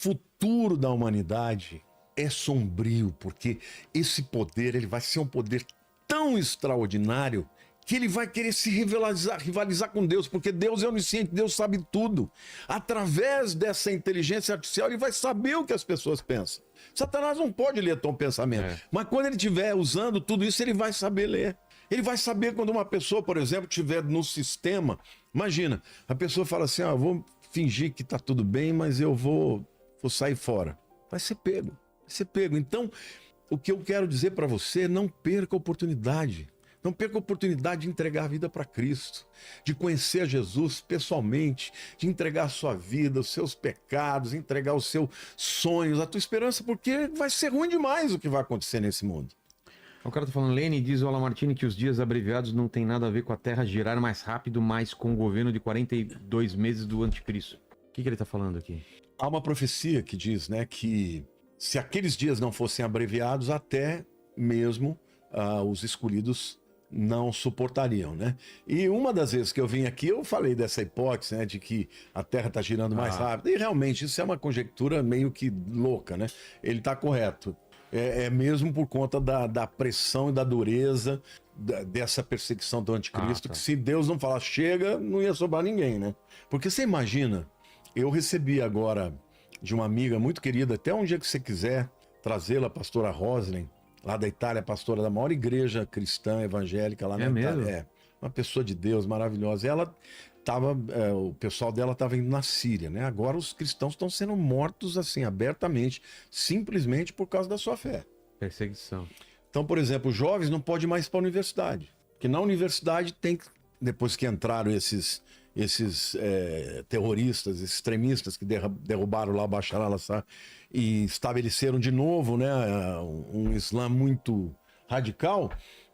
futuro da humanidade é sombrio, porque esse poder ele vai ser um poder tão extraordinário que ele vai querer se rivalizar com Deus, porque Deus é onisciente, Deus sabe tudo. Através dessa inteligência artificial, ele vai saber o que as pessoas pensam. Satanás não pode ler teu pensamento, mas quando ele estiver usando tudo isso, ele vai saber ler. Ele vai saber quando uma pessoa, por exemplo, estiver no sistema. Imagina, a pessoa fala assim, vou fingir que está tudo bem, mas eu vou sair fora. Vai ser pego, vai ser pego. Então, o que eu quero dizer para você, não perca a oportunidade. Não perca a oportunidade de entregar a vida para Cristo, de conhecer Jesus pessoalmente, de entregar a sua vida, os seus pecados, entregar os seus sonhos, a tua esperança, porque vai ser ruim demais o que vai acontecer nesse mundo. O cara tá falando, Lene, diz o Alan Martini que os dias abreviados não tem nada a ver com a Terra girar mais rápido, mas com o governo de 42 meses do anticristo. O que ele tá falando aqui? Há uma profecia que diz, né, que se aqueles dias não fossem abreviados, até mesmo os escolhidos não suportariam, né? E uma das vezes que eu vim aqui, eu falei dessa hipótese, né, de que a Terra está girando mais rápido. E realmente isso é uma conjectura meio que louca, né? Ele está correto. É mesmo por conta da pressão e da dureza dessa perseguição do anticristo, que se Deus não falar chega, não ia sobrar ninguém, né? Porque você imagina, eu recebi agora de uma amiga muito querida, até um dia que você quiser trazê-la, a pastora Roslin, lá da Itália, pastora da maior igreja cristã evangélica lá na Itália. Uma pessoa de Deus maravilhosa. Ela estava, o pessoal dela estava indo na Síria, né? Agora os cristãos estão sendo mortos assim, abertamente, simplesmente por causa da sua fé. Perseguição. Então, por exemplo, os jovens não podem mais ir para a universidade. Porque na universidade tem, depois que entraram esses terroristas, extremistas que derrubaram lá o Bashar al-Assad e estabeleceram de novo, né, um Islã muito radical,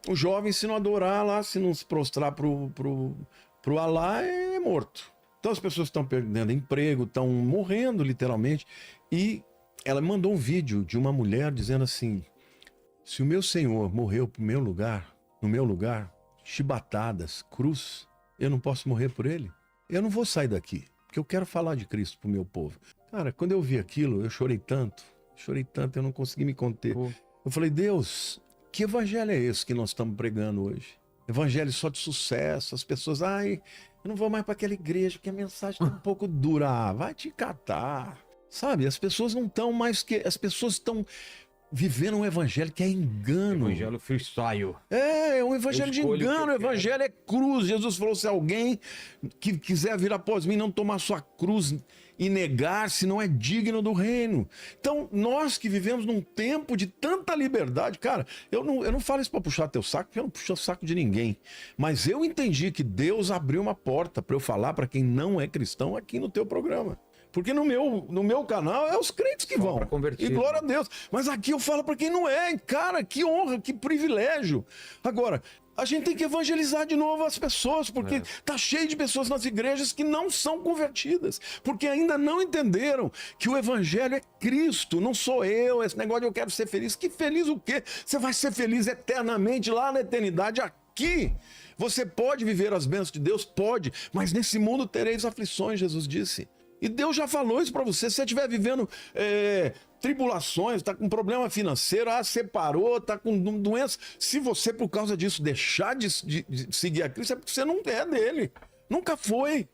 os jovens, se não adorar lá, se não se prostrar pro Alá, é morto. Então as pessoas estão perdendo emprego, estão morrendo literalmente. E ela mandou um vídeo de uma mulher dizendo assim: se o meu Senhor morreu no meu lugar, chibatadas, cruz, eu não posso morrer por ele? Eu não vou sair daqui, porque eu quero falar de Cristo pro meu povo. Cara, quando eu vi aquilo, eu chorei tanto, eu não consegui me conter. Eu falei, Deus, que evangelho é esse que nós estamos pregando hoje? Evangelho só de sucesso, as pessoas, eu não vou mais para aquela igreja, porque a mensagem está um pouco dura. Vai te catar. Sabe, as pessoas não estão mais que... As pessoas estão vivendo um evangelho que é engano. Evangelho freestyle. É um evangelho de engano, o evangelho é cruz. Jesus falou, se alguém que quiser vir após mim não tomar sua cruz e negar-se, não é digno do reino. Então, nós que vivemos num tempo de tanta liberdade, cara, eu não falo isso para puxar teu saco, porque eu não puxo o saco de ninguém. Mas eu entendi que Deus abriu uma porta para eu falar para quem não é cristão aqui no teu programa. Porque no meu canal é os crentes que vão. E glória a Deus. Mas aqui eu falo para quem não é. Cara, que honra, que privilégio. Agora, a gente tem que evangelizar de novo as pessoas, porque tá cheio de pessoas nas igrejas que não são convertidas, porque ainda não entenderam que o evangelho é Cristo, não sou eu, esse negócio de eu quero ser feliz. Que feliz o quê? Você vai ser feliz eternamente lá na eternidade. Aqui você pode viver as bênçãos de Deus? Pode, mas nesse mundo tereis aflições, Jesus disse. E Deus já falou isso para você. Se você estiver vivendo tribulações, está com problema financeiro, separou, está com doença. Se você, por causa disso, deixar de seguir a Cristo, é porque você não é dele. Nunca foi.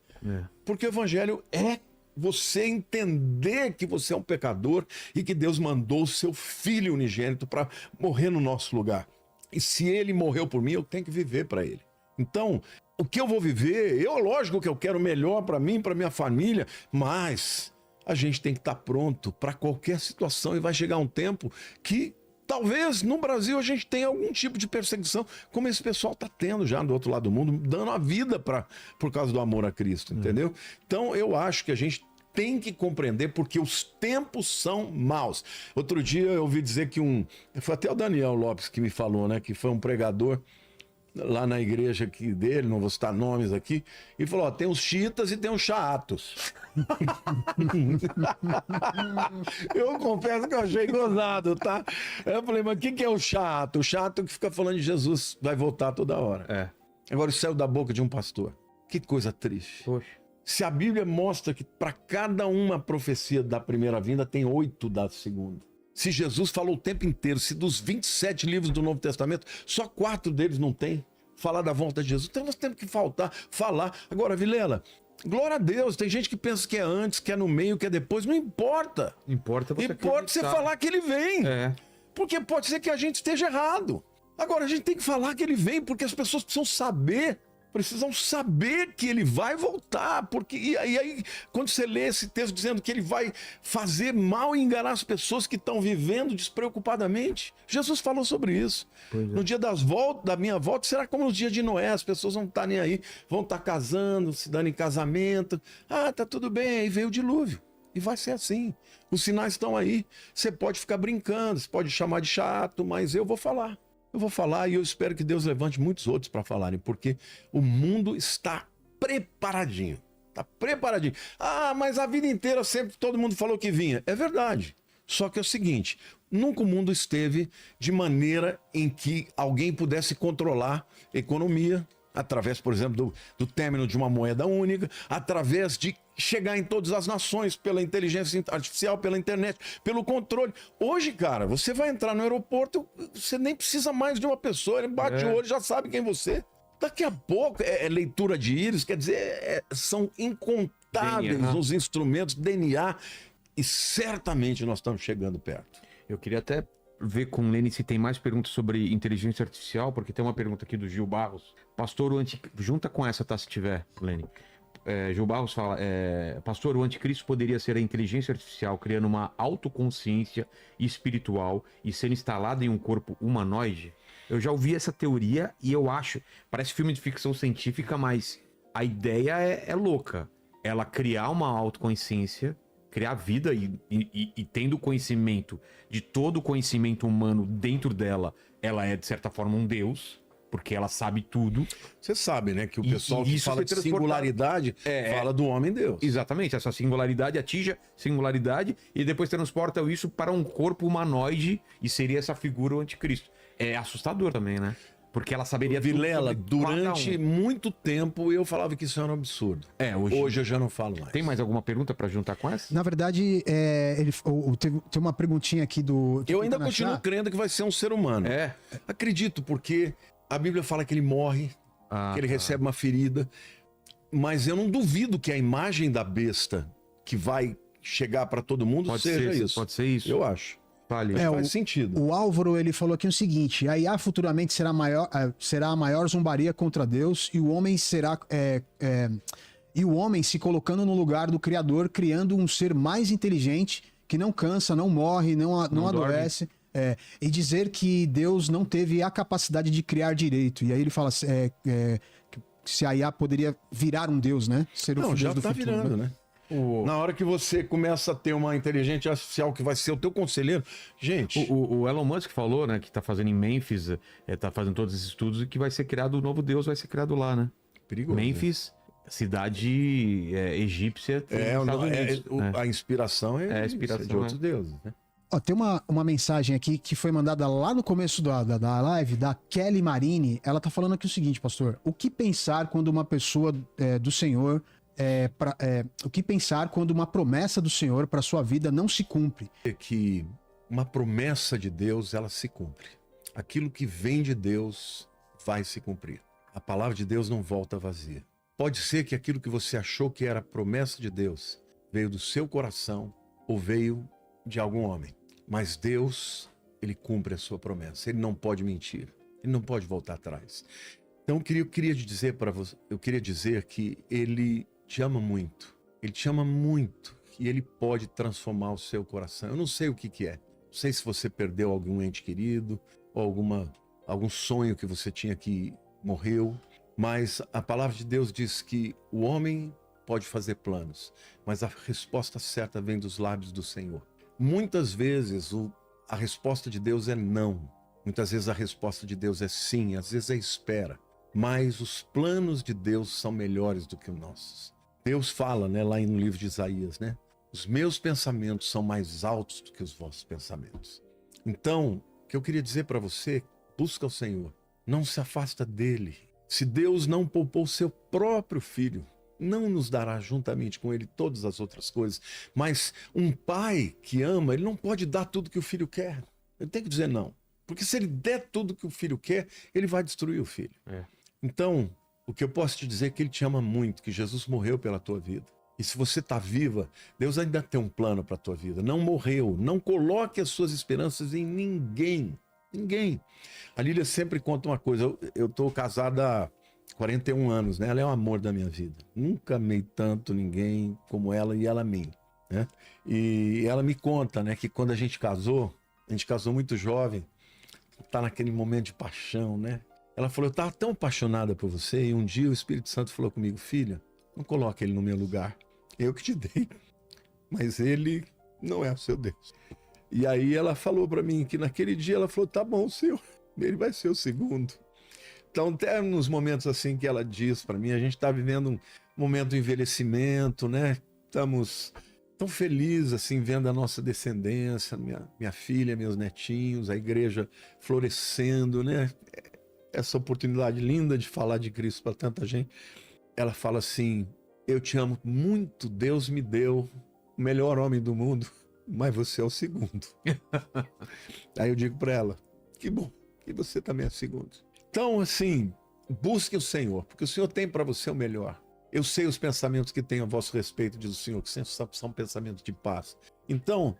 Porque o evangelho é você entender que você é um pecador e que Deus mandou o seu Filho unigênito para morrer no nosso lugar. E se ele morreu por mim, eu tenho que viver para ele. Então, o que eu vou viver, lógico que eu quero o melhor para mim, para minha família, mas a gente tem que estar pronto para qualquer situação e vai chegar um tempo que talvez no Brasil a gente tenha algum tipo de perseguição, como esse pessoal está tendo já do outro lado do mundo, dando a vida por causa do amor a Cristo, entendeu? Então eu acho que a gente tem que compreender porque os tempos são maus. Outro dia eu ouvi dizer que foi até o Daniel Lopes que me falou, né, que foi um pregador lá na igreja aqui dele, não vou citar nomes aqui, e falou, tem os xiitas e tem os chatos. Eu confesso que eu achei gozado, tá? Eu falei, mas o que é o chato? O chato que fica falando de Jesus vai voltar toda hora. Agora isso saiu da boca de um pastor. Que coisa triste. Poxa. Se a Bíblia mostra que para cada uma profecia da primeira vinda tem 8 da segunda. Se Jesus falou o tempo inteiro, se dos 27 livros do Novo Testamento, só 4 deles não tem, falar da volta de Jesus. Então nós temos que falar. Agora, Vilela, glória a Deus, tem gente que pensa que é antes, que é no meio, que é depois, não importa. Importa você falar que ele vem. É. Porque pode ser que a gente esteja errado. Agora, a gente tem que falar que ele vem, porque as pessoas precisam saber que ele vai voltar. E aí, quando você lê esse texto dizendo que ele vai fazer mal e enganar as pessoas que estão vivendo despreocupadamente, Jesus falou sobre isso. No dia da minha volta, será como no dia de Noé, as pessoas não estão nem aí, vão estar casando, se dando em casamento. Ah, tá tudo bem, aí veio o dilúvio. E vai ser assim. Os sinais estão aí. Você pode ficar brincando, você pode chamar de chato, mas eu vou falar. Eu vou falar e eu espero que Deus levante muitos outros para falarem, porque o mundo está preparadinho. Está preparadinho. Ah, mas a vida inteira sempre todo mundo falou que vinha. É verdade. Só que é o seguinte, nunca o mundo esteve de maneira em que alguém pudesse controlar a economia, através, por exemplo, do término de uma moeda única, através de chegar em todas as nações pela inteligência artificial, pela internet, pelo controle. Hoje, cara, você vai entrar no aeroporto, você nem precisa mais de uma pessoa, ele bate o olho, já sabe quem você é. Daqui a pouco é leitura de íris, quer dizer, são incontáveis DNA. os instrumentos, DNA, e certamente nós estamos chegando perto. Eu queria até ver com o Lene se tem mais perguntas sobre inteligência artificial, porque tem uma pergunta aqui do Gil Barros. Pastor, junta com essa, tá? Se tiver, Lene. Gil Barros fala, pastor, o anticristo poderia ser a inteligência artificial criando uma autoconsciência espiritual e ser instalada em um corpo humanoide? Eu já ouvi essa teoria e eu acho, parece filme de ficção científica, mas a ideia é louca. Ela criar uma autoconsciência, criar vida e tendo conhecimento de todo o conhecimento humano dentro dela, ela é de certa forma um deus, porque ela sabe tudo. Você sabe, né, que o pessoal que isso fala de singularidade fala do homem-deus. Exatamente, essa singularidade atinge a singularidade e depois transporta isso para um corpo humanoide e seria essa figura o anticristo. É assustador também, né? Porque ela saberia tudo Vilela, sobre durante muito tempo eu falava que isso era um absurdo. Hoje eu já não falo mais. Tem mais alguma pergunta para juntar com essa? Na verdade, tem uma perguntinha aqui do... Eu ainda continuo crendo que vai ser um ser humano. Acredito, porque a Bíblia fala que ele morre, que ele recebe uma ferida, mas eu não duvido que a imagem da besta que vai chegar para todo mundo seja isso. Pode ser isso. Eu acho. Faz sentido. O Álvaro, ele falou aqui o seguinte: a IA futuramente será a maior zombaria contra Deus e o homem será e o homem se colocando no lugar do Criador, criando um ser mais inteligente que não cansa, não morre, não adoece. E dizer que Deus não teve a capacidade de criar direito. E aí ele fala que se a IA poderia virar um Deus, né? Ser o já Deus do tá futuro, virando, né? Na hora que você começa a ter uma inteligência artificial que vai ser o teu conselheiro, gente... O Elon Musk falou, né, que tá fazendo em Memphis, tá fazendo todos esses estudos e que vai ser criado, o novo Deus vai ser criado lá, né? Perigoso. Memphis, cidade egípcia. A inspiração é de outros deuses, né? Ó, tem uma mensagem aqui que foi mandada lá no começo da live, da Kelly Marini. Ela tá falando aqui o seguinte, pastor: o que pensar quando uma pessoa do Senhor... o que pensar quando uma promessa do Senhor para sua vida não se cumpre? É que uma promessa de Deus, ela se cumpre. Aquilo que vem de Deus vai se cumprir. A palavra de Deus não volta vazia. Pode ser que aquilo que você achou que era promessa de Deus veio do seu coração ou veio de algum homem. Mas Deus, ele cumpre a sua promessa. Ele não pode mentir. Ele não pode voltar atrás. Então eu queria dizer para você, que ele te ama muito. Ele te ama muito e ele pode transformar o seu coração. Eu não sei o que é. Não sei se você perdeu algum ente querido ou algum sonho que você tinha que morreu. Mas a palavra de Deus diz que o homem pode fazer planos, mas a resposta certa vem dos lábios do Senhor. Muitas vezes a resposta de Deus é não. Muitas vezes a resposta de Deus é sim, às vezes é espera. Mas os planos de Deus são melhores do que os nossos. Deus fala, né, lá no livro de Isaías, né? Os meus pensamentos são mais altos do que os vossos pensamentos. Então, o que eu queria dizer para você, busca o Senhor. Não se afasta dele. Se Deus não poupou o seu próprio filho, não nos dará juntamente com ele todas as outras coisas. Mas um pai que ama, ele não pode dar tudo que o filho quer. Ele tem que dizer não. Porque se ele der tudo que o filho quer, ele vai destruir o filho. Então, o que eu posso te dizer é que ele te ama muito, que Jesus morreu pela tua vida. E se você está viva, Deus ainda tem um plano para a tua vida. Não morreu. Não coloque as suas esperanças em ninguém. Ninguém. A Lília sempre conta uma coisa. Eu estou casada há 41 anos, né? Ela é o amor da minha vida. Nunca amei tanto ninguém como ela e ela a mim, né? E ela me conta, né, que quando a gente casou muito jovem, tá naquele momento de paixão, né? Ela falou, eu estava tão apaixonada por você, e um dia o Espírito Santo falou comigo, filha, não coloque ele no meu lugar. Eu que te dei, mas ele não é o seu Deus. E aí ela falou para mim que naquele dia ela falou, tá bom, Senhor, ele vai ser o segundo. Então, até nos momentos assim que ela diz para mim, a gente está vivendo um momento de envelhecimento, né? Estamos tão felizes assim, vendo a nossa descendência, minha filha, meus netinhos, a igreja florescendo, né? Essa oportunidade linda de falar de Cristo para tanta gente. Ela fala assim, eu te amo muito, Deus me deu o melhor homem do mundo, mas você é o segundo. Aí eu digo para ela, que bom, que você também é o segundo. Então, assim, busque o Senhor, porque o Senhor tem para você o melhor. Eu sei os pensamentos que tenho a vosso respeito, diz o Senhor, que são pensamentos de paz. Então,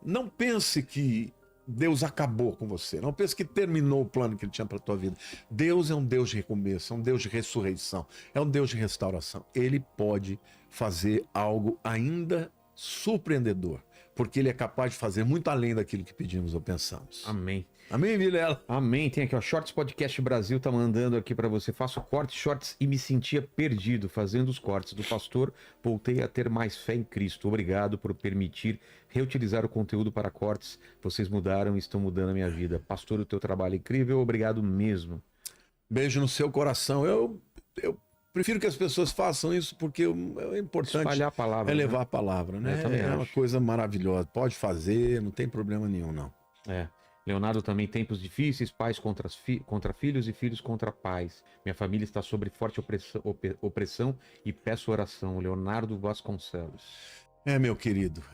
não pense que Deus acabou com você. Não pense que terminou o plano que Ele tinha para a tua vida. Deus é um Deus de recomeço, é um Deus de ressurreição, é um Deus de restauração. Ele pode fazer algo ainda surpreendedor, porque Ele é capaz de fazer muito além daquilo que pedimos ou pensamos. Amém. Amém, Vilela? Amém. Tem aqui, ó, Shorts Podcast Brasil tá mandando aqui para você. Faço cortes, shorts e me sentia perdido fazendo os cortes do pastor. Voltei a ter mais fé em Cristo. Obrigado por permitir reutilizar o conteúdo para cortes. Vocês mudaram e estão mudando a minha vida. Pastor, o teu trabalho é incrível. Obrigado mesmo. Beijo no seu coração. Eu prefiro que as pessoas façam isso porque é importante espalhar a palavra, levar né? a palavra, né? É uma coisa maravilhosa. Pode fazer, não tem problema nenhum, não. Leonardo também, tempos difíceis, pais contra filhos e filhos contra pais. Minha família está sob forte opressão e peço oração. Leonardo Vasconcelos. Meu querido,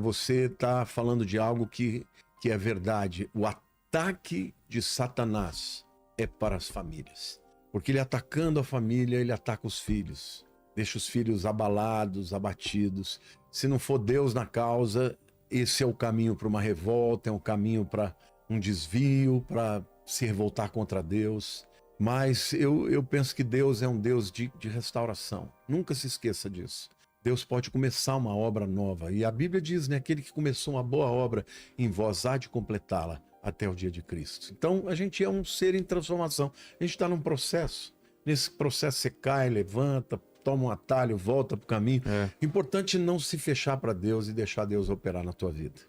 você tá falando de algo que é verdade. O ataque de Satanás é para as famílias. Porque ele atacando a família, ele ataca os filhos. Deixa os filhos abalados, abatidos. Se não for Deus na causa, esse é o caminho para uma revolta, é um caminho para um desvio, para se revoltar contra Deus. Mas eu penso que Deus é um Deus de restauração. Nunca se esqueça disso. Deus pode começar uma obra nova. E a Bíblia diz, né, aquele que começou uma boa obra em vós há de completá-la até o dia de Cristo. Então a gente é um ser em transformação. A gente está num processo. Nesse processo você cai, levanta, toma um atalho, volta para o caminho. Importante não se fechar para Deus e deixar Deus operar na tua vida.